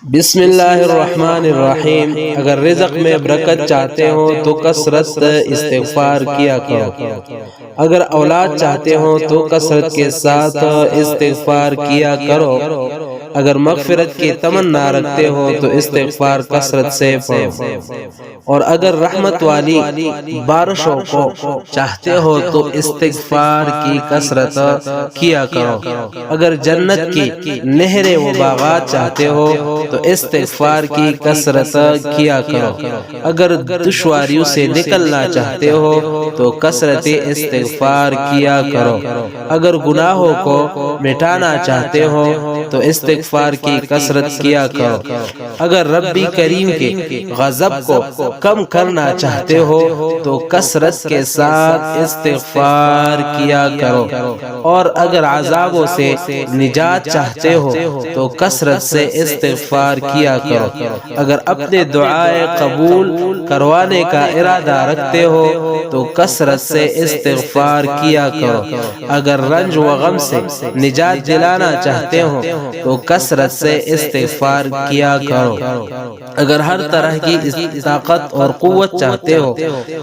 بسم اللہ الرحمن الرحیم۔ اگر رزق میں برکت چاہتے ہو تو کثرت استغفار کیا کرو۔ اگر اولاد چاہتے ہو تو کثرت کے ساتھ استغفار کیا کرو۔ اگر مغفرت کی تمنا رکھتے ہو تو استغفار کثرت سے پڑھو۔ اور اگر رحمت والی بارشوں کو چاہتے ہو تو استغفار کی کثرت کیا کرو۔ اگر جنت کی نہریں و باغات چاہتے ہو تو استغفار کی کثرت کیا کرو۔ اگر دشواریوں سے نکلنا چاہتے ہو تو کثرت استغفار کیا کرو۔ اگر گناہوں کو مٹانا چاہتے ہو تو استغفار کی کثرت کیا کرو۔ اگر رب کریم کے غضب کو کم کرنا چاہتے ہو تو کثرت کے ساتھ استغفار کیا کرو۔ اور اگر عذابوں سے نجات چاہتے ہو تو کثرت سے استغفار کیا کرو۔ اگر اپنے دعائیں قبول کروانے کا ارادہ رکھتے ہو تو کثرت سے استغفار کیا کرو۔ اگر رنج و غم سے نجات دلانا چاہتے ہو تو کثرت سے استغفار کیا کرو۔ اگر ہر طرح کی طاقت اور قوت چاہتے ہو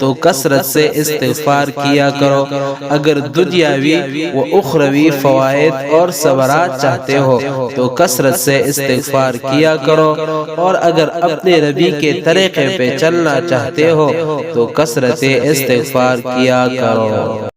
تو کثرت سے استغفار کیا کرو۔ اگر دنیاوی و اخروی فوائد اور ثمرات چاہتے ہو تو کثرت سے استغفار کیا کرو۔ اور اگر اپنے نبی کے طریقے پہ چلنا چاہتے ہو تو کثرت استغفار کیا کرو۔